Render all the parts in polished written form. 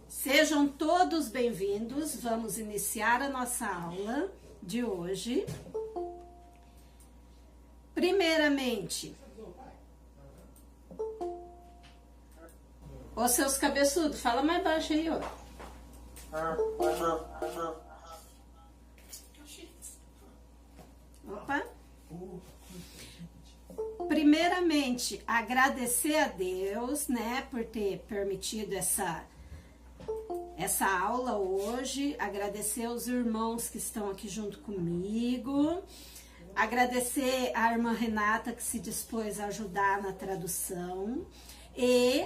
Sejam todos bem-vindos. Vamos iniciar a nossa aula de hoje. Primeiramente, ô seus cabeçudos, fala mais baixo aí, ó. Opa. Primeiramente, agradecer a Deus, né, por ter permitido essa aula hoje, agradecer aos irmãos que estão aqui junto comigo, agradecer à irmã Renata que se dispôs a ajudar na tradução e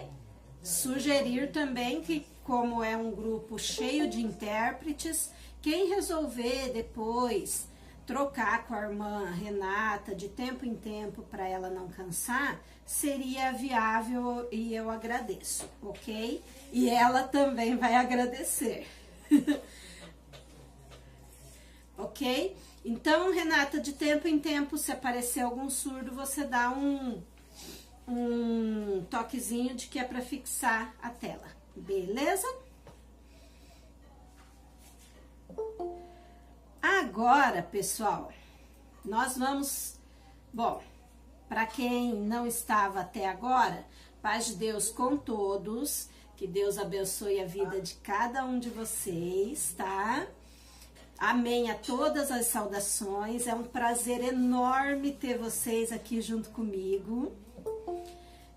sugerir também que, como é um grupo cheio de intérpretes, quem resolver depois trocar com a irmã Renata de tempo em tempo para ela não cansar, seria viável e eu agradeço, ok? E ela também vai agradecer. Ok? Então, Renata, de tempo em tempo, se aparecer algum surdo, você dá um toquezinho de que é para fixar a tela, beleza? Agora, pessoal, nós vamos... Bom, para quem não estava até agora, paz de Deus com todos, que Deus abençoe a vida de cada um de vocês, tá? Amém a todas as saudações, é um prazer enorme ter vocês aqui junto comigo.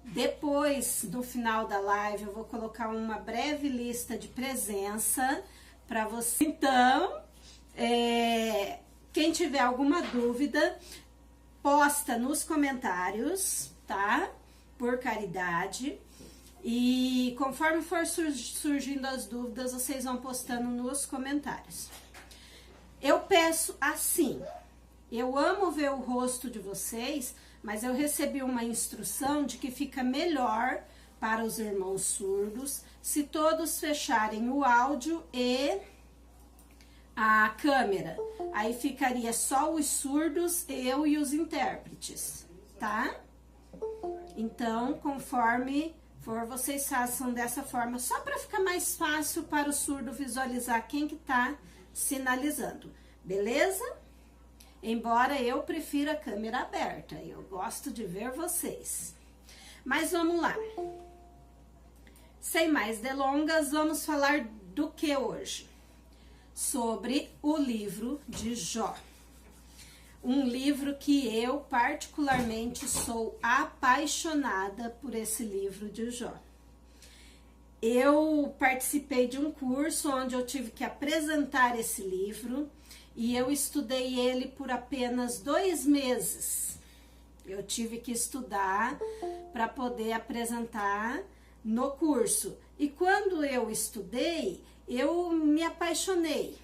Depois, no final da live, eu vou colocar uma breve lista de presença para você. Então, quem tiver alguma dúvida, posta nos comentários, tá? Por caridade. E conforme for surgindo as dúvidas, vocês vão postando nos comentários. Eu peço assim, eu amo ver o rosto de vocês, mas eu recebi uma instrução de que fica melhor para os irmãos surdos se todos fecharem o áudio e a câmera. Aí ficaria só os surdos, eu e os intérpretes, tá? Então, conforme for, vocês façam dessa forma, só para ficar mais fácil para o surdo visualizar quem que tá sinalizando, beleza? Embora eu prefira a câmera aberta, eu gosto de ver vocês. Mas vamos lá. Sem mais delongas, vamos falar do que hoje? Sobre o livro de Jó. Um livro que eu particularmente sou apaixonada por esse livro de Jó. Eu participei de um curso onde eu tive que apresentar esse livro e eu estudei ele por apenas 2 meses. Eu tive que estudar para poder apresentar no curso. E quando eu estudei, eu me apaixonei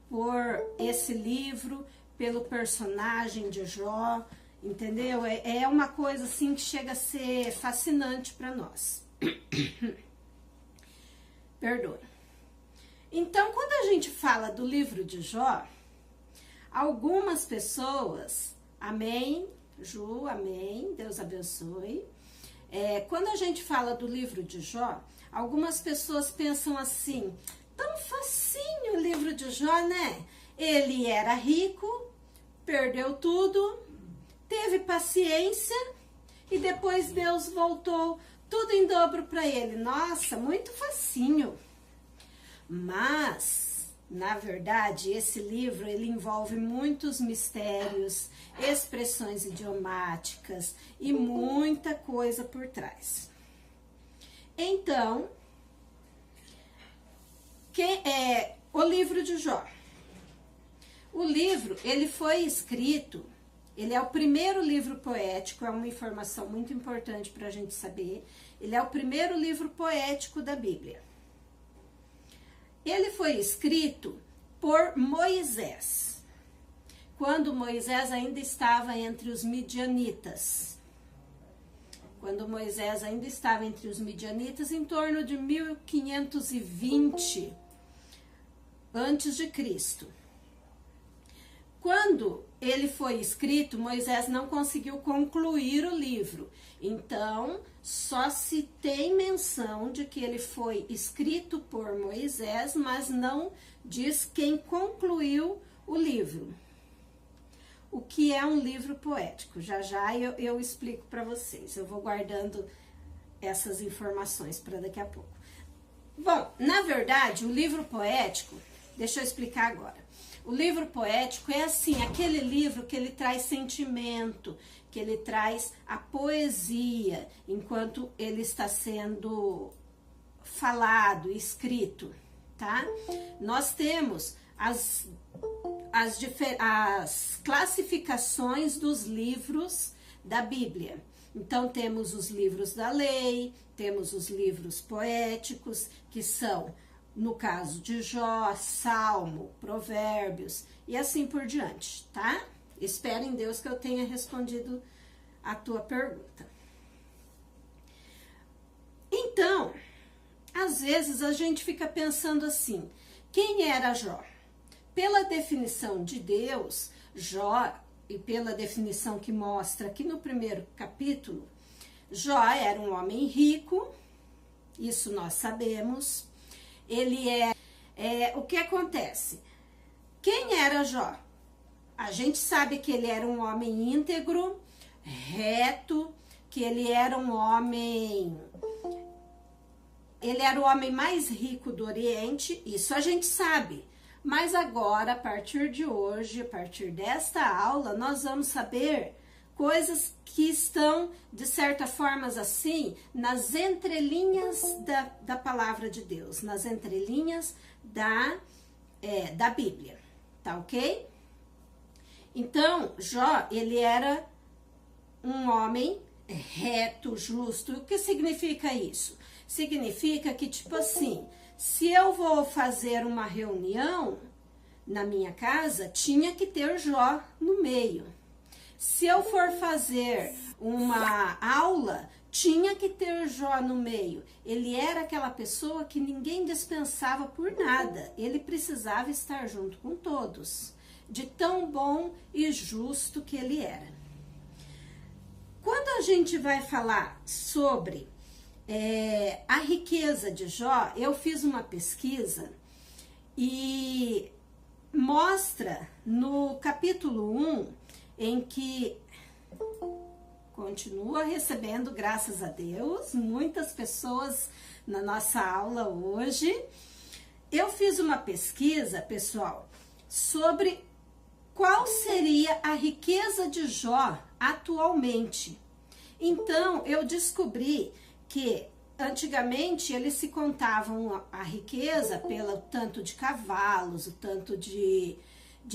por esse livro, pelo personagem de Jó, entendeu? É uma coisa assim que chega a ser fascinante para nós. Perdoe. Então, quando a gente fala do livro de Jó, algumas pessoas, amém, Ju, amém, Deus abençoe. Quando a gente fala do livro de Jó, algumas pessoas pensam assim, tão facinho o livro de Jó, né? Ele era rico, perdeu tudo, teve paciência e depois Deus voltou tudo em dobro para ele. Nossa, muito facinho. Mas, na verdade, esse livro ele envolve muitos mistérios, expressões idiomáticas e muita coisa por trás. Então, o livro de Jó. O livro, ele foi escrito, ele é o primeiro livro poético, é uma informação muito importante para a gente saber. Ele é o primeiro livro poético da Bíblia. Ele foi escrito por Moisés, quando Moisés ainda estava entre os midianitas. Quando Moisés ainda estava entre os midianitas, em torno de 1520 antes de Cristo. Quando ele foi escrito, Moisés não conseguiu concluir o livro. Então, só se tem menção de que ele foi escrito por Moisés, mas não diz quem concluiu o livro. O que é um livro poético? Já já eu explico para vocês. Eu vou guardando essas informações para daqui a pouco. Bom, na verdade, o livro poético, deixa eu explicar agora. O livro poético é assim, aquele livro que ele traz sentimento, que ele traz a poesia, enquanto ele está sendo falado, escrito, tá? Nós temos as classificações dos livros da Bíblia. Então, temos os livros da lei, temos os livros poéticos, que são, no caso de Jó, Salmo, Provérbios e assim por diante, tá? Espero em Deus que eu tenha respondido a tua pergunta. Então, às vezes a gente fica pensando assim, quem era Jó? Pela definição de Deus, Jó, e pela definição que mostra aqui no primeiro capítulo, Jó era um homem rico, isso nós sabemos. Ele o que acontece? Quem era Jó? A gente sabe que ele era um homem íntegro, reto, que ele era o homem mais rico do Oriente, isso a gente sabe. Mas agora, a partir de hoje, a partir desta aula, nós vamos saber coisas que estão, de certa forma assim, nas entrelinhas da palavra de Deus, nas entrelinhas da Bíblia, tá ok? Então, Jó, ele era um homem reto, justo. O que significa isso? Significa que, tipo assim, se eu vou fazer uma reunião na minha casa, tinha que ter Jó no meio. Se eu for fazer uma aula, tinha que ter Jó no meio. Ele era aquela pessoa que ninguém dispensava por nada. Ele precisava estar junto com todos, de tão bom e justo que ele era. Quando a gente vai falar sobre a riqueza de Jó, eu fiz uma pesquisa e mostra no capítulo 1, em que continua recebendo, graças a Deus, muitas pessoas na nossa aula hoje. Eu fiz uma pesquisa, pessoal, sobre qual seria a riqueza de Jó atualmente. Então, eu descobri que antigamente eles se contavam a riqueza pelo tanto de cavalos, o tanto de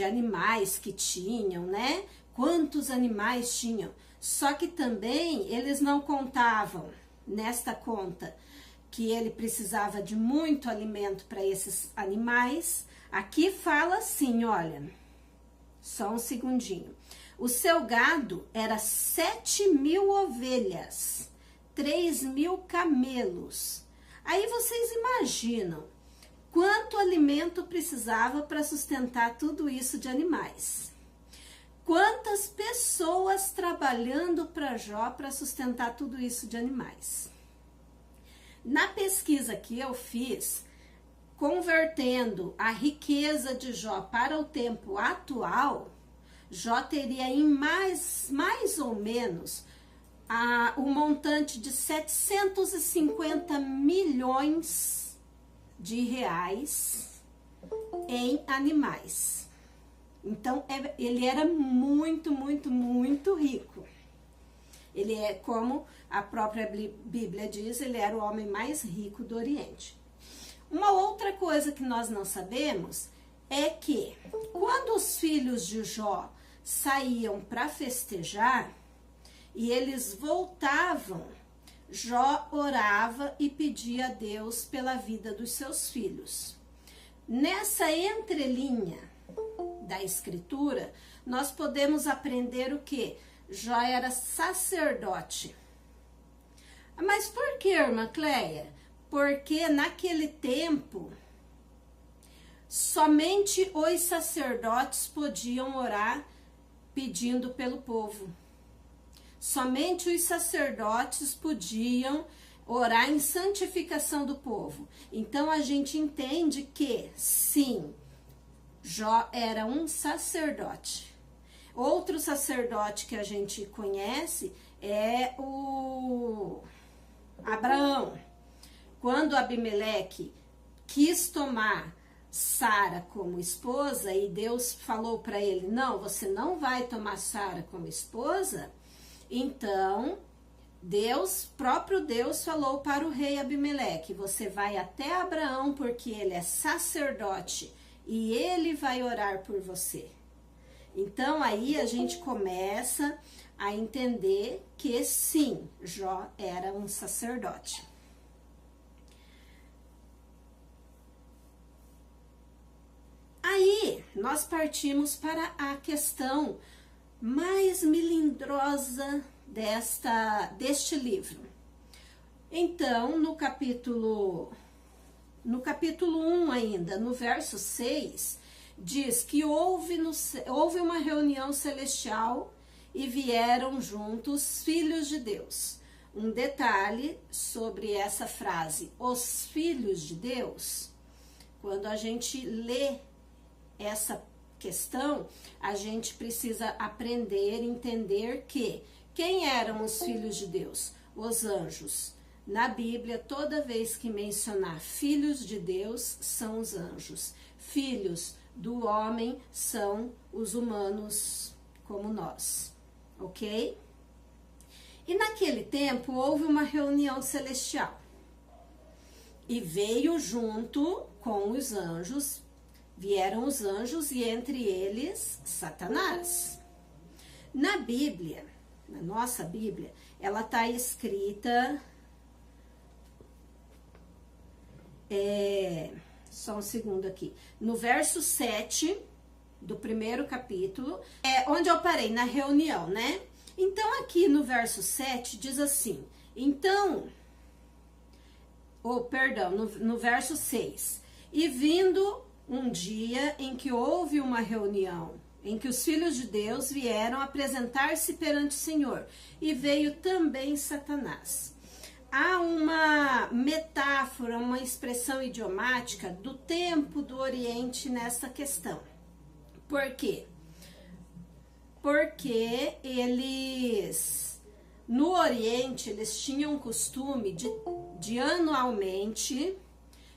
animais que tinham, né? Quantos animais tinham. Só que também eles não contavam nesta conta que ele precisava de muito alimento para esses animais. Aqui fala assim, olha, só um segundinho. O seu gado era 7.000 ovelhas, 3.000 camelos. Aí vocês imaginam quanto alimento precisava para sustentar tudo isso de animais. Quantas pessoas trabalhando para Jó para sustentar tudo isso de animais. Na pesquisa que eu fiz, convertendo a riqueza de Jó para o tempo atual, Jó teria em mais ou menos o montante de 750 milhões de reais em animais. Então, ele era muito, muito, muito rico. Ele é, como a própria Bíblia diz, ele era o homem mais rico do Oriente. Uma outra coisa que nós não sabemos é que, quando os filhos de Jó saíam para festejar e eles voltavam, Jó orava e pedia a Deus pela vida dos seus filhos. Nessa entrelinha da escritura, nós podemos aprender o quê? Jó era sacerdote. Mas por que, irmã Cleia? Porque naquele tempo somente os sacerdotes podiam orar pedindo pelo povo. Somente os sacerdotes podiam orar em santificação do povo. Então a gente entende que, sim, Jó era um sacerdote. Outro sacerdote que a gente conhece é o Abraão. Quando Abimeleque quis tomar Sara como esposa e Deus falou para ele, não, você não vai tomar Sara como esposa, então próprio Deus falou para o rei Abimeleque, você vai até Abraão porque ele é sacerdote e ele vai orar por você. Então aí a gente começa a entender que sim, Jó era um sacerdote. Aí nós partimos para a questão mais melindrosa deste livro. Então, no capítulo 1 ainda, no verso 6, diz que houve uma reunião celestial e vieram juntos filhos de Deus. Um detalhe sobre essa frase, os filhos de Deus, quando a gente lê essa questão, a gente precisa aprender, entender que quem eram os filhos de Deus? Os anjos. Na Bíblia, toda vez que mencionar filhos de Deus, são os anjos. Filhos do homem são os humanos como nós, ok? E naquele tempo houve uma reunião celestial e veio junto com os anjos, vieram os anjos e entre eles Satanás. Na Bíblia, na nossa Bíblia, ela está escrita, só um segundo aqui, no verso 7 do primeiro capítulo, onde eu parei, na reunião, né? Então aqui no verso 7 diz assim, então, no verso 6, e vindo um dia em que houve uma reunião, em que os filhos de Deus vieram apresentar-se perante o Senhor, e veio também Satanás. Há uma metáfora, uma expressão idiomática do tempo do Oriente nessa questão. Por quê? Porque no Oriente, eles tinham o costume de anualmente,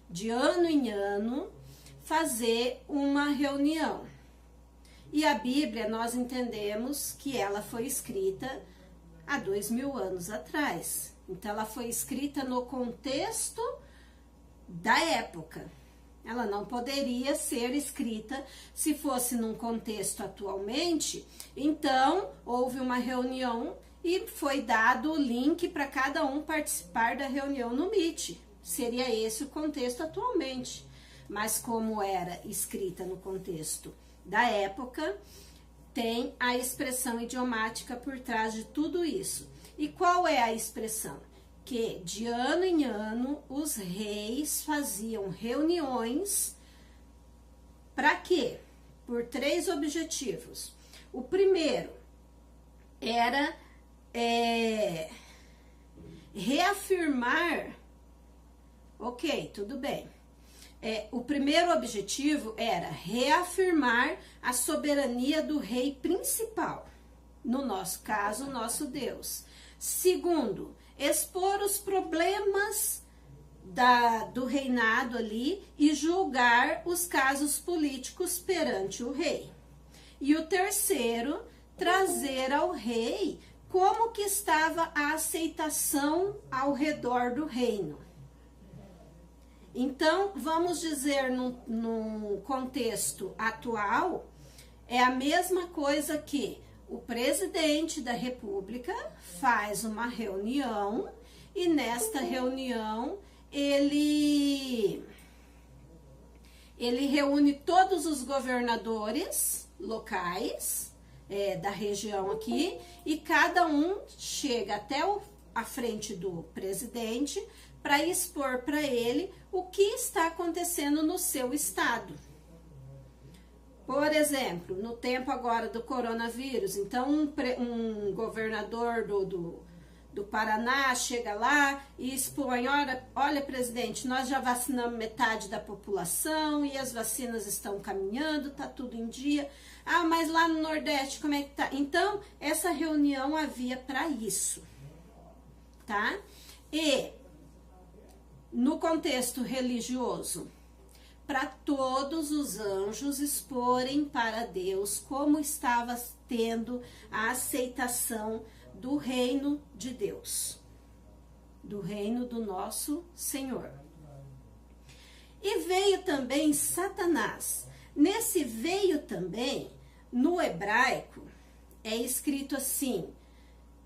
de ano em ano, fazer uma reunião. E a Bíblia, nós entendemos que ela foi escrita há 2000 anos atrás. Então, ela foi escrita no contexto da época. Ela não poderia ser escrita se fosse num contexto atualmente. Então, houve uma reunião e foi dado o link para cada um participar da reunião no Meet. Seria esse o contexto atualmente. Mas como era escrita no contexto da época, tem a expressão idiomática por trás de tudo isso. E qual é a expressão? Que de ano em ano os reis faziam reuniões. Para quê? Por 3 objetivos. O primeiro era reafirmar. Ok, tudo bem. O primeiro objetivo era reafirmar a soberania do rei principal, no nosso caso, o nosso Deus. Segundo, expor os problemas do reinado ali e julgar os casos políticos perante o rei. E o terceiro, trazer ao rei como que estava a aceitação ao redor do reino. Então, vamos dizer, no contexto atual, é a mesma coisa que o presidente da República faz uma reunião e nesta reunião ele reúne todos os governadores locais da região aqui e cada um chega até a frente do presidente para expor para ele o que está acontecendo no seu estado. Por exemplo, no tempo agora do coronavírus, então um governador do Paraná chega lá e expõe, olha, presidente, nós já vacinamos metade da população e as vacinas estão caminhando, tá tudo em dia. Ah, mas lá no Nordeste, como é que tá? Então, essa reunião havia para isso, tá? E no contexto religioso, para todos os anjos exporem para Deus como estava tendo a aceitação do reino de Deus, do reino do nosso Senhor. E veio também Satanás. Nesse veio também, no hebraico, é escrito assim,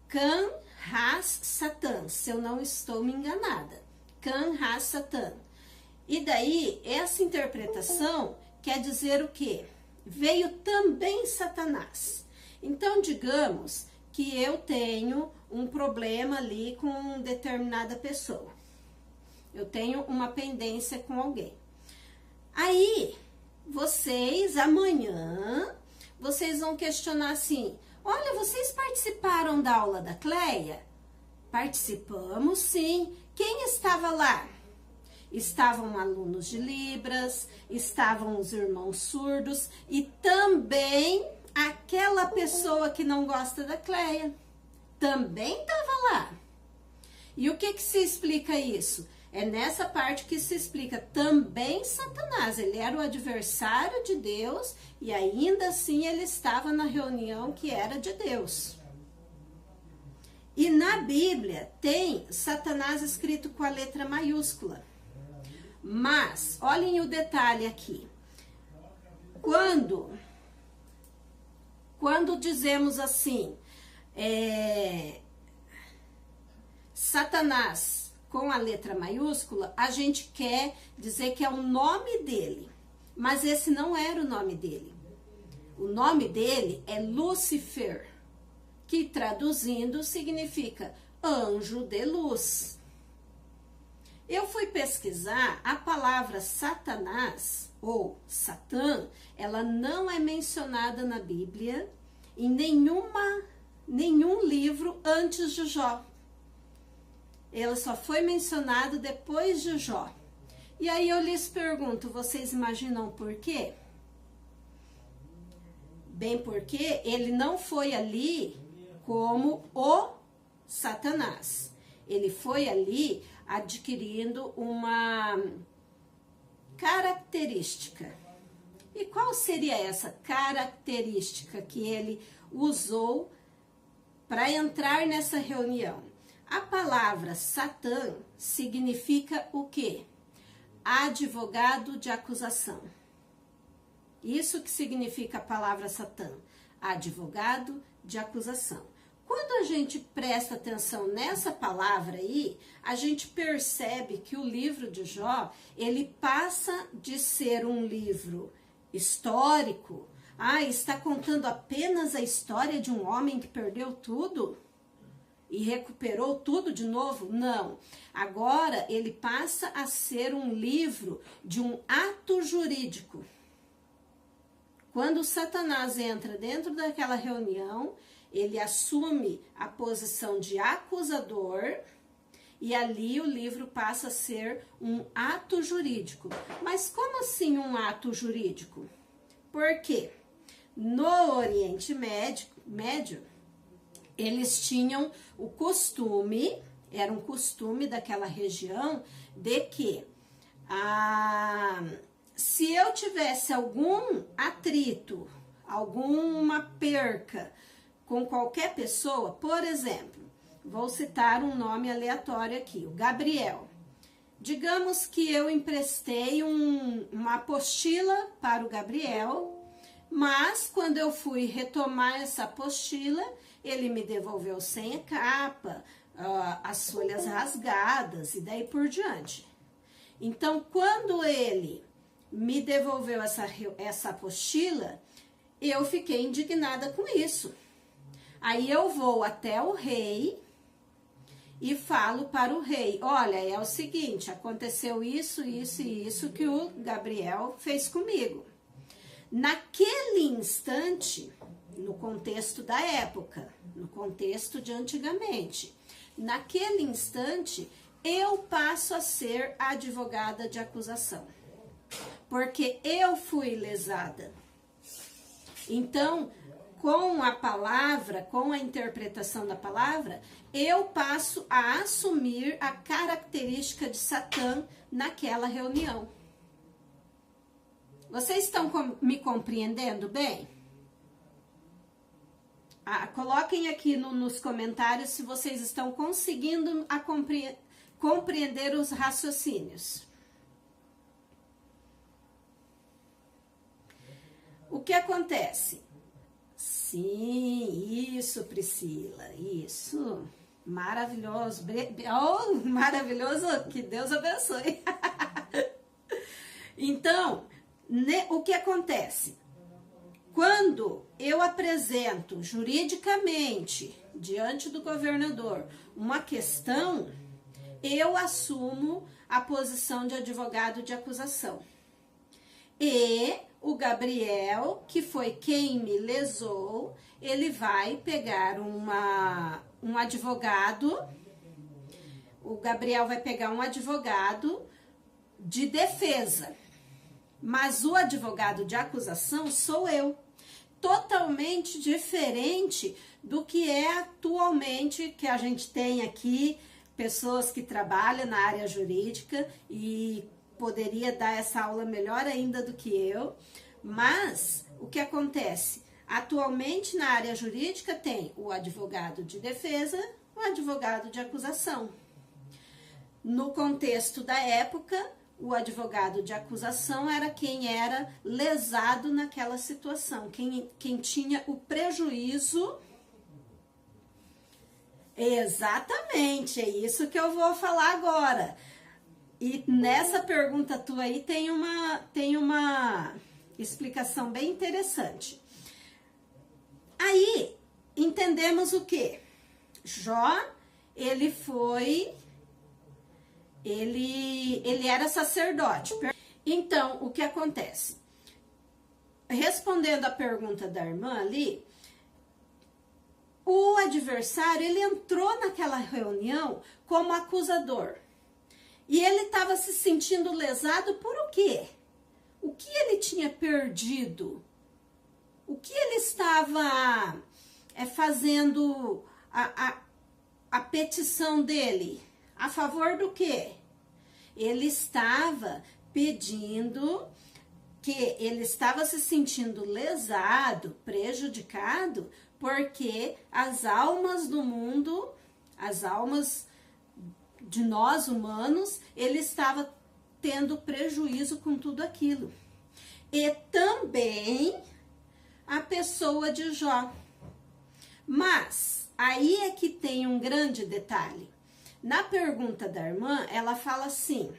Kan Has Satan, se eu não estou me enganada, Kan Has Satan. E daí, essa interpretação quer dizer o quê? Veio também Satanás. Então, digamos que eu tenho um problema ali com determinada pessoa. Eu tenho uma pendência com alguém. Aí, vocês, amanhã, vocês vão questionar assim, olha, vocês participaram da aula da Cleia? Participamos, sim. Quem estava lá? Estavam alunos de Libras, estavam os irmãos surdos e também aquela pessoa que não gosta da Cleia. Também estava lá. E o que se explica isso? É nessa parte que se explica também Satanás. Ele era o adversário de Deus e ainda assim ele estava na reunião que era de Deus. E na Bíblia tem Satanás escrito com a letra maiúscula. Mas, olhem o detalhe aqui. Quando dizemos assim, Satanás com a letra maiúscula, a gente quer dizer que é o nome dele. Mas esse não era o nome dele. O nome dele é Lúcifer, que traduzindo significa anjo de luz. Eu fui pesquisar, a palavra Satanás ou Satã, ela não é mencionada na Bíblia em nenhum livro antes de Jó. Ela só foi mencionada depois de Jó. E aí eu lhes pergunto, vocês imaginam por quê? Bem, porque ele não foi ali como o Satanás. Ele foi ali adquirindo uma característica. E qual seria essa característica que ele usou para entrar nessa reunião? A palavra Satã significa o quê? Advogado de acusação. Isso que significa a palavra Satã, advogado de acusação. Quando a gente presta atenção nessa palavra aí, a gente percebe que o livro de Jó, ele passa de ser um livro histórico. Está contando apenas a história de um homem que perdeu tudo e recuperou tudo de novo? Não. Agora ele passa a ser um livro de um ato jurídico. Quando Satanás entra dentro daquela reunião, ele assume a posição de acusador e ali o livro passa a ser um ato jurídico. Mas como assim um ato jurídico? Por quê? No Oriente Médio, eles tinham o costume, era um costume daquela região, de que se eu tivesse algum atrito, alguma perca com qualquer pessoa, por exemplo, vou citar um nome aleatório aqui, o Gabriel. Digamos que eu emprestei uma apostila para o Gabriel, mas quando eu fui retomar essa apostila, ele me devolveu sem a capa, as folhas rasgadas e daí por diante. Então, quando ele me devolveu essa apostila, eu fiquei indignada com isso. Aí eu vou até o rei e falo para o rei, olha, é o seguinte, aconteceu isso, isso e isso que o Gabriel fez comigo. Naquele instante, no contexto da época, no contexto de antigamente, naquele instante, eu passo a ser a advogada de acusação, porque eu fui lesada. Então, com a palavra, com a interpretação da palavra, eu passo a assumir a característica de Satã naquela reunião. Vocês estão me compreendendo bem? Coloquem aqui nos comentários se vocês estão conseguindo compreender os raciocínios. O que acontece? Sim, isso, Priscila, isso. Maravilhoso. Oh, maravilhoso, que Deus abençoe. Então, o que acontece? Quando eu apresento juridicamente diante do governador uma questão, eu assumo a posição de advogado de acusação. E o Gabriel, que foi quem me lesou, ele vai pegar um advogado, o Gabriel vai pegar um advogado de defesa, mas o advogado de acusação sou eu. Totalmente diferente do que é atualmente, que a gente tem aqui, pessoas que trabalham na área jurídica e poderia dar essa aula melhor ainda do que eu, mas o que acontece? Atualmente na área jurídica tem o advogado de defesa, o advogado de acusação. No contexto da época, o advogado de acusação era quem era lesado naquela situação, quem tinha o prejuízo. Exatamente, é isso que eu vou falar agora. E nessa pergunta tua aí tem uma explicação bem interessante. Aí, entendemos o quê? Jó, ele era sacerdote. Então, o que acontece? Respondendo a pergunta da irmã ali, o adversário, ele entrou naquela reunião como acusador. E ele estava se sentindo lesado por o quê? O que ele tinha perdido? O que ele estava fazendo a petição dele? A favor do quê? Ele estava pedindo que ele estava se sentindo lesado, prejudicado, porque as almas do mundo, as almas de nós humanos, ele estava tendo prejuízo com tudo aquilo. E também a pessoa de Jó. Mas aí é que tem um grande detalhe. Na pergunta da irmã, ela fala assim,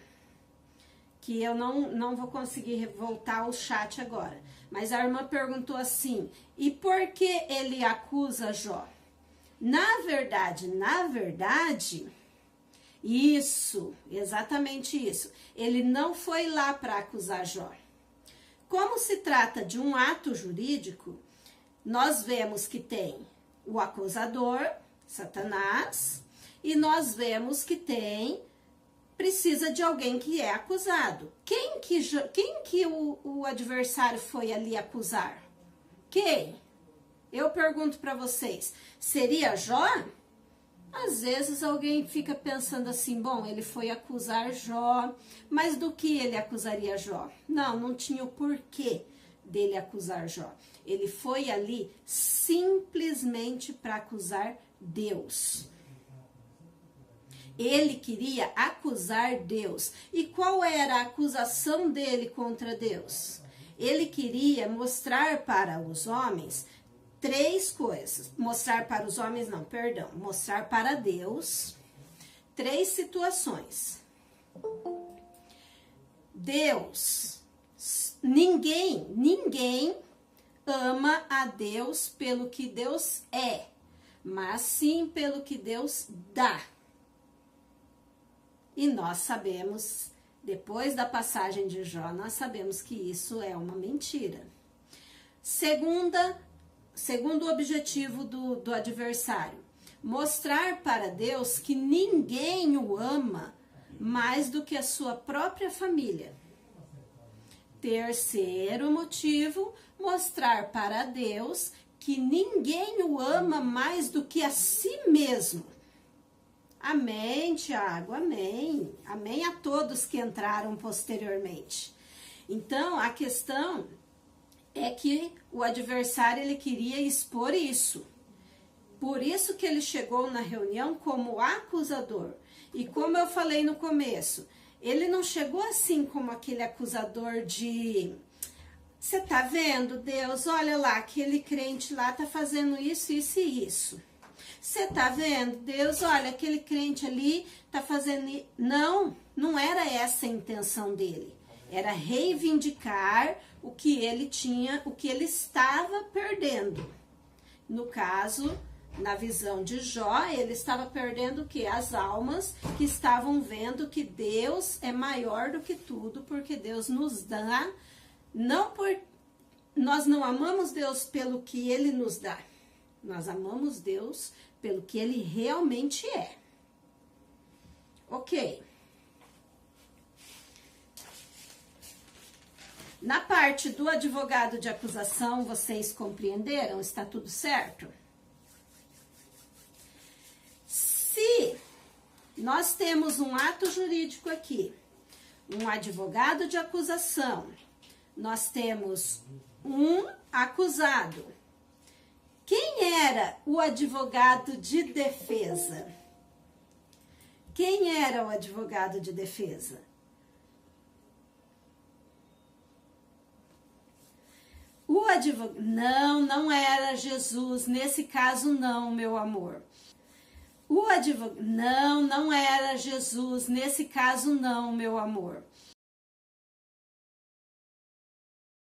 que eu não vou conseguir voltar ao chat agora, mas a irmã perguntou assim, e por que ele acusa Jó? Na verdade, isso, exatamente isso, ele não foi lá para acusar Jó. Como se trata de um ato jurídico, nós vemos que tem o acusador, Satanás, e nós vemos que precisa de alguém que é acusado. Quem que o adversário foi ali acusar? Quem? Eu pergunto para vocês, seria Jó? Às vezes alguém fica pensando assim, bom, ele foi acusar Jó, mas do que ele acusaria Jó? Não tinha o porquê dele acusar Jó. Ele foi ali simplesmente para acusar Deus. Ele queria acusar Deus. E qual era a acusação dele contra Deus? Ele queria mostrar para os homens três coisas. Mostrar para os homens, mostrar para Deus três situações. Deus, ninguém ama a Deus pelo que Deus é, mas sim pelo que Deus dá. E nós sabemos, depois da passagem de Jó, nós sabemos que isso é uma mentira. Segundo objetivo do adversário, mostrar para Deus que ninguém o ama mais do que a sua própria família. Terceiro motivo, mostrar para Deus que ninguém o ama mais do que a si mesmo. Amém, Tiago, amém. Amém a todos que entraram posteriormente. Então, a questão é que o adversário ele queria expor isso. Por isso que ele chegou na reunião como acusador. E como eu falei no começo, ele não chegou assim como aquele acusador de... Você tá vendo, Deus? Olha lá, aquele crente lá tá fazendo isso, isso e isso. Você tá vendo, Deus? Olha, aquele crente ali tá fazendo isso. Não, não era essa a intenção dele. Era reivindicar o que ele tinha, o que ele estava perdendo. No caso, na visão de Jó, ele estava perdendo o quê? As almas que estavam vendo que Deus é maior do que tudo, porque Deus nos dá, nós não amamos Deus pelo que Ele nos dá, nós amamos Deus pelo que Ele realmente é. Ok. Na parte do advogado de acusação, vocês compreenderam? Está tudo certo? Se nós temos um ato jurídico aqui, um advogado de acusação, nós temos um acusado. Quem era o advogado de defesa? Quem era o advogado de defesa? O advogado... Não era Jesus. Nesse caso, não, meu amor. O advogado... Não era Jesus. Nesse caso, não, meu amor.